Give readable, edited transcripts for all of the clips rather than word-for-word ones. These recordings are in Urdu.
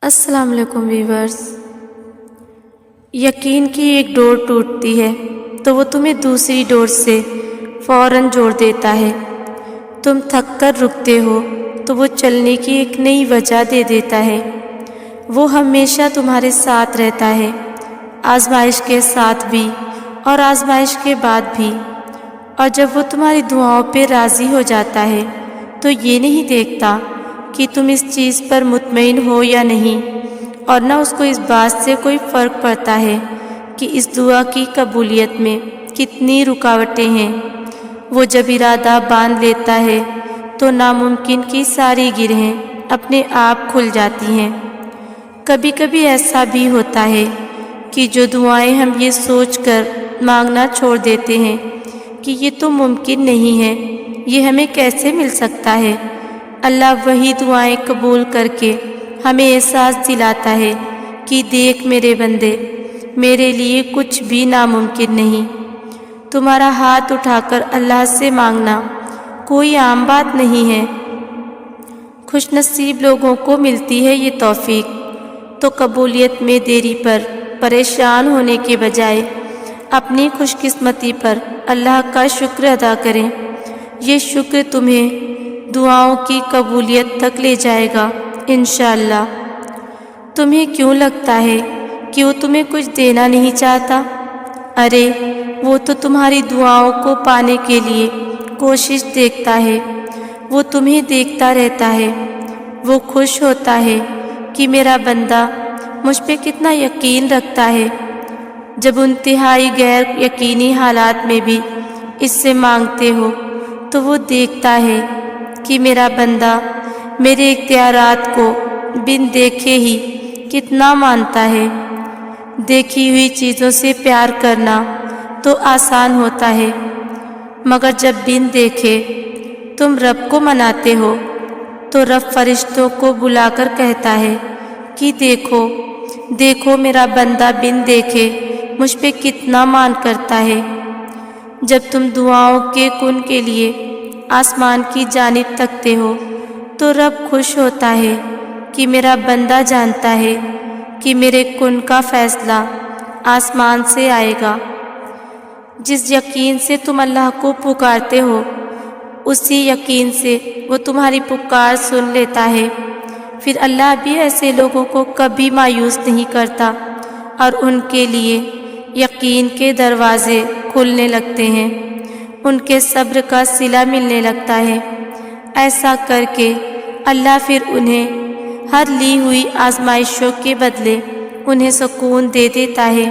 السلام علیکم ویورز۔ یقین کی ایک ڈور ٹوٹتی ہے تو وہ تمہیں دوسری ڈور سے فوراً جوڑ دیتا ہے۔ تم تھک کر رکتے ہو تو وہ چلنے کی ایک نئی وجہ دے دیتا ہے۔ وہ ہمیشہ تمہارے ساتھ رہتا ہے، آزمائش کے ساتھ بھی اور آزمائش کے بعد بھی۔ اور جب وہ تمہاری دعاؤں پہ راضی ہو جاتا ہے تو یہ نہیں دیکھتا کہ تم اس چیز پر مطمئن ہو یا نہیں، اور نہ اس کو اس بات سے کوئی فرق پڑتا ہے کہ اس دعا کی قبولیت میں کتنی رکاوٹیں ہیں۔ وہ جب ارادہ باندھ لیتا ہے تو ناممکن کی ساری گرہیں اپنے آپ کھل جاتی ہیں۔ کبھی کبھی ایسا بھی ہوتا ہے کہ جو دعائیں ہم یہ سوچ کر مانگنا چھوڑ دیتے ہیں کہ یہ تو ممکن نہیں ہے، یہ ہمیں کیسے مل سکتا ہے، اللہ وہی دعائیں قبول کر کے ہمیں احساس دلاتا ہے کہ دیکھ میرے بندے، میرے لیے کچھ بھی ناممکن نہیں۔ تمہارا ہاتھ اٹھا کر اللہ سے مانگنا کوئی عام بات نہیں ہے۔ خوش نصیب لوگوں کو ملتی ہے یہ توفیق، تو قبولیت میں دیری پر پریشان ہونے کے بجائے اپنی خوش قسمتی پر اللہ کا شکر ادا کریں۔ یہ شکر تمہیں دعاؤں کی قبولیت تک لے جائے گا انشاءاللہ۔ تمہیں کیوں لگتا ہے کہ وہ تمہیں کچھ دینا نہیں چاہتا؟ ارے وہ تو تمہاری دعاؤں کو پانے کے لیے کوشش دیکھتا ہے، وہ تمہیں دیکھتا رہتا ہے۔ وہ خوش ہوتا ہے کہ میرا بندہ مجھ پہ کتنا یقین رکھتا ہے۔ جب انتہائی غیر یقینی حالات میں بھی اس سے مانگتے ہو تو وہ دیکھتا ہے کہ میرا بندہ میرے اختیارات کو بن دیکھے ہی کتنا مانتا ہے۔ دیکھی ہوئی چیزوں سے پیار کرنا تو آسان ہوتا ہے، مگر جب بن دیکھے تم رب کو مناتے ہو تو رب فرشتوں کو بلا کر کہتا ہے کہ دیکھو دیکھو میرا بندہ بن دیکھے مجھ پہ کتنا مان کرتا ہے۔ جب تم دعاؤں کے کن کے لیے آسمان کی جانب تکتے ہو تو رب خوش ہوتا ہے کہ میرا بندہ جانتا ہے کہ میرے کن کا فیصلہ آسمان سے آئے گا۔ جس یقین سے تم اللہ کو پکارتے ہو اسی یقین سے وہ تمہاری پکار سن لیتا ہے۔ پھر اللہ بھی ایسے لوگوں کو کبھی مایوس نہیں کرتا اور ان کے لیے یقین کے دروازے کھلنے لگتے ہیں، ان کے صبر کا صلہ ملنے لگتا ہے۔ ایسا کر کے اللہ پھر انہیں ہر لی ہوئی آزمائشوں کے بدلے انہیں سکون دے دیتا ہے۔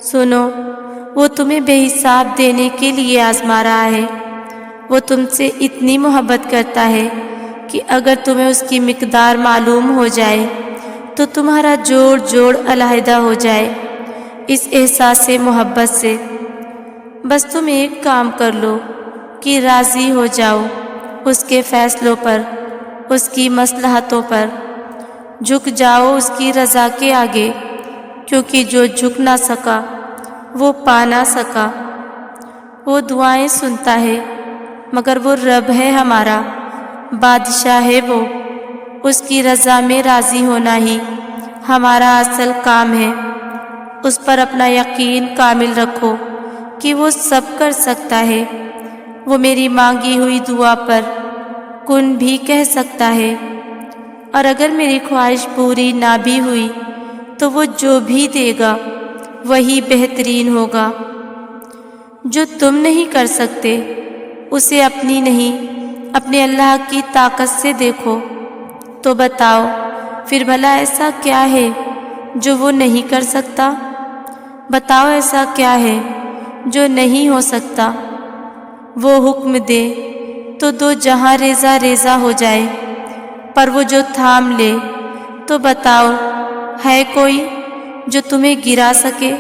سنو، وہ تمہیں بے حساب دینے کے لیے آزما رہا ہے۔ وہ تم سے اتنی محبت کرتا ہے کہ اگر تمہیں اس کی مقدار معلوم ہو جائے تو تمہارا جوڑ جوڑ علیحدہ ہو جائے اس احساس محبت سے۔ بس تم ایک کام کر لو کہ راضی ہو جاؤ اس کے فیصلوں پر، اس کی مصلحتوں پر، جھک جاؤ اس کی رضا کے آگے، کیونکہ جو جھک نہ سکا وہ پا نہ سکا۔ وہ دعائیں سنتا ہے مگر وہ رب ہے ہمارا، بادشاہ ہے وہ، اس کی رضا میں راضی ہونا ہی ہمارا اصل کام ہے۔ اس پر اپنا یقین کامل رکھو کہ وہ سب کر سکتا ہے۔ وہ میری مانگی ہوئی دعا پر کن بھی کہہ سکتا ہے، اور اگر میری خواہش پوری نہ بھی ہوئی تو وہ جو بھی دے گا وہی بہترین ہوگا۔ جو تم نہیں کر سکتے اسے اپنی نہیں اپنے اللہ کی طاقت سے دیکھو، تو بتاؤ پھر بھلا ایسا کیا ہے جو وہ نہیں کر سکتا؟ بتاؤ ایسا کیا ہے جو نہیں ہو سکتا؟ وہ حکم دے تو دو جہاں ریزہ ریزہ ہو جائے، پر وہ جو تھام لے تو بتاؤ ہے کوئی جو تمہیں گرا سکے؟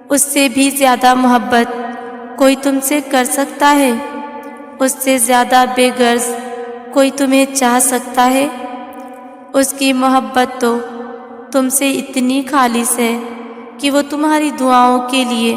اس سے بھی زیادہ محبت کوئی تم سے کر سکتا ہے؟ اس سے زیادہ بے غرض کوئی تمہیں چاہ سکتا ہے؟ اس کی محبت تو تم سے اتنی خالص ہے کہ وہ تمہاری دعاؤں کے لیے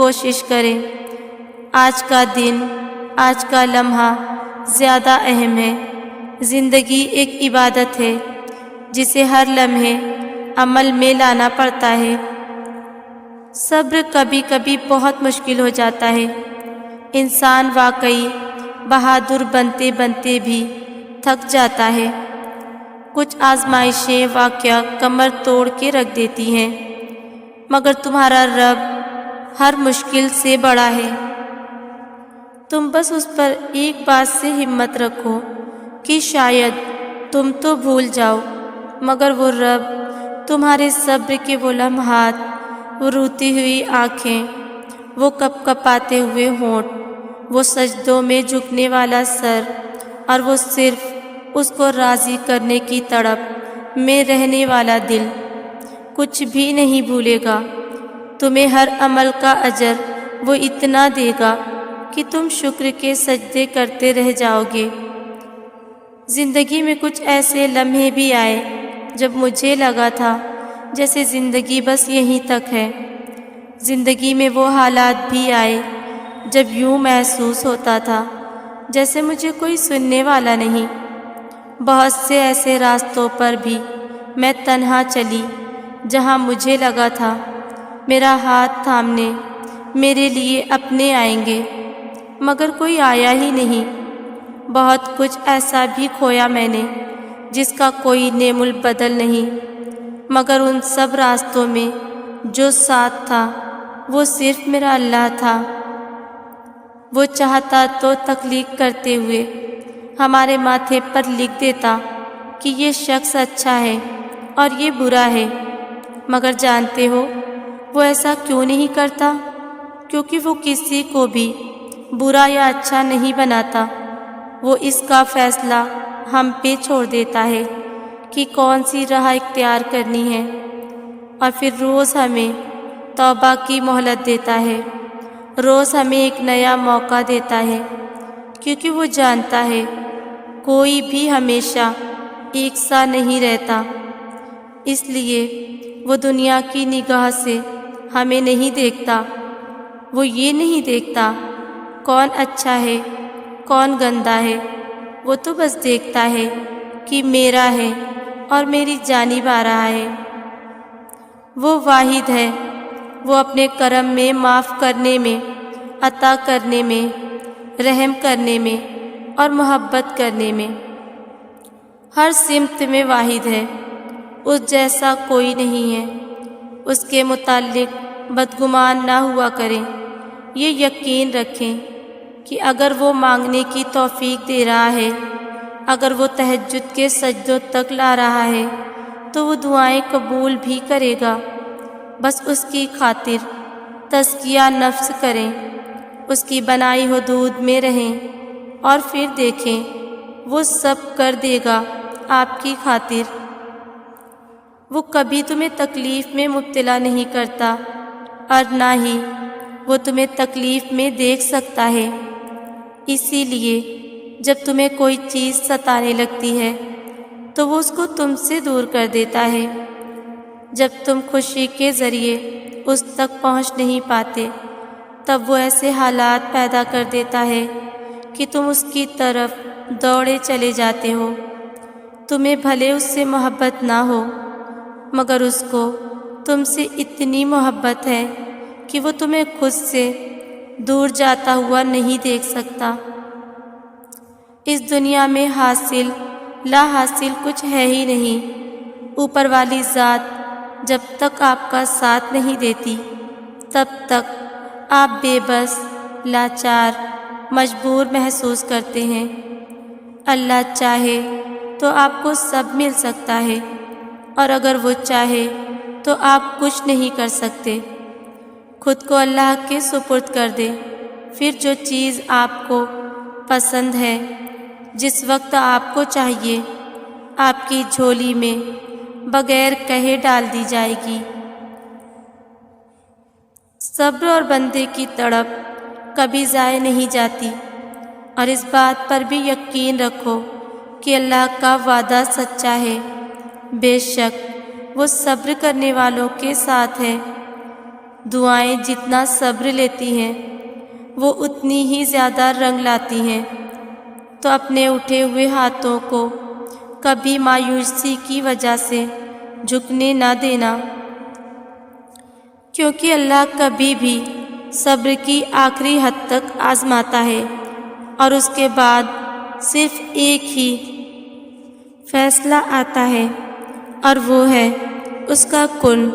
کوشش کریں۔ آج کا دن، آج کا لمحہ زیادہ اہم ہے۔ زندگی ایک عبادت ہے جسے ہر لمحے عمل میں لانا پڑتا ہے۔ صبر کبھی کبھی بہت مشکل ہو جاتا ہے۔ انسان واقعی بہادر بنتے بنتے بھی تھک جاتا ہے۔ کچھ آزمائشیں واقعہ کمر توڑ کے رکھ دیتی ہیں، مگر تمہارا رب ہر مشکل سے بڑا ہے۔ تم بس اس پر ایک بات سے ہمت رکھو کہ شاید تم تو بھول جاؤ، مگر وہ رب تمہارے صبر کے وہ لمحات، وہ روتی ہوئی آنکھیں، وہ کپ کپاتے ہوئے ہونٹ، وہ سجدوں میں جھکنے والا سر، اور وہ صرف اس کو راضی کرنے کی تڑپ میں رہنے والا دل، کچھ بھی نہیں بھولے گا۔ تمہیں ہر عمل کا اجر وہ اتنا دے گا کہ تم شکر کے سجدے کرتے رہ جاؤ گے۔ زندگی میں کچھ ایسے لمحے بھی آئے جب مجھے لگا تھا جیسے زندگی بس یہیں تک ہے۔ زندگی میں وہ حالات بھی آئے جب یوں محسوس ہوتا تھا جیسے مجھے کوئی سننے والا نہیں۔ بہت سے ایسے راستوں پر بھی میں تنہا چلی جہاں مجھے لگا تھا میرا ہاتھ تھامنے میرے لیے اپنے آئیں گے، مگر کوئی آیا ہی نہیں۔ بہت کچھ ایسا بھی کھویا میں نے جس کا کوئی نعم البدل نہیں، مگر ان سب راستوں میں جو ساتھ تھا وہ صرف میرا اللہ تھا۔ وہ چاہتا تو تخلیق کرتے ہوئے ہمارے ماتھے پر لکھ دیتا کہ یہ شخص اچھا ہے اور یہ برا ہے، مگر جانتے ہو وہ ایسا کیوں نہیں کرتا؟ کیونکہ وہ کسی کو بھی برا یا اچھا نہیں بناتا۔ وہ اس کا فیصلہ ہم پہ چھوڑ دیتا ہے کہ کون سی راہ اختیار کرنی ہے، اور پھر روز ہمیں توبہ کی مہلت دیتا ہے، روز ہمیں ایک نیا موقع دیتا ہے، کیونکہ وہ جانتا ہے کوئی بھی ہمیشہ ایک سا نہیں رہتا۔ اس لیے وہ دنیا کی نگاہ سے ہمیں نہیں دیکھتا۔ وہ یہ نہیں دیکھتا کون اچھا ہے کون گندا ہے، وہ تو بس دیکھتا ہے کہ میرا ہے اور میری جانب آ رہا ہے۔ وہ واحد ہے، وہ اپنے کرم میں معاف کرنے میں، عطا کرنے میں، رحم کرنے میں اور محبت کرنے میں ہر سمت میں واحد ہے۔ اس جیسا کوئی نہیں ہے۔ اس کے متعلق بدگمان نہ ہوا کریں۔ یہ یقین رکھیں کہ اگر وہ مانگنے کی توفیق دے رہا ہے، اگر وہ تہجد کے سجدوں تک لا رہا ہے، تو وہ دعائیں قبول بھی کرے گا۔ بس اس کی خاطر تزکیہ نفس کریں، اس کی بنائی حدود میں رہیں، اور پھر دیکھیں وہ سب کر دے گا آپ کی خاطر۔ وہ کبھی تمہیں تکلیف میں مبتلا نہیں کرتا، اور نہ ہی وہ تمہیں تکلیف میں دیکھ سکتا ہے۔ اسی لیے جب تمہیں کوئی چیز ستانے لگتی ہے تو وہ اس کو تم سے دور کر دیتا ہے۔ جب تم خوشی کے ذریعے اس تک پہنچ نہیں پاتے، تب وہ ایسے حالات پیدا کر دیتا ہے کہ تم اس کی طرف دوڑے چلے جاتے ہو۔ تمہیں بھلے اس سے محبت نہ ہو، مگر اس کو تم سے اتنی محبت ہے کہ وہ تمہیں خود سے دور جاتا ہوا نہیں دیکھ سکتا۔ اس دنیا میں حاصل لا حاصل کچھ ہے ہی نہیں۔ اوپر والی ذات جب تک آپ کا ساتھ نہیں دیتی، تب تک آپ بے بس، لاچار، مجبور محسوس کرتے ہیں۔ اللہ چاہے تو آپ کو سب مل سکتا ہے، اور اگر وہ چاہے تو آپ کچھ نہیں کر سکتے۔ خود کو اللہ کے سپرد کر دیں، پھر جو چیز آپ کو پسند ہے، جس وقت آپ کو چاہیے، آپ کی جھولی میں بغیر کہے ڈال دی جائے گی۔ صبر اور بندے کی تڑپ کبھی ضائع نہیں جاتی، اور اس بات پر بھی یقین رکھو کہ اللہ کا وعدہ سچا ہے۔ بے شک وہ صبر کرنے والوں کے ساتھ ہے۔ دعائیں جتنا صبر لیتی ہیں وہ اتنی ہی زیادہ رنگ لاتی ہیں۔ تو اپنے اٹھے ہوئے ہاتھوں کو کبھی مایوسی کی وجہ سے جھکنے نہ دینا، کیونکہ اللہ کبھی بھی صبر کی آخری حد تک آزماتا ہے، اور اس کے بعد صرف ایک ہی فیصلہ آتا ہے، اور وہ ہے اس کا کن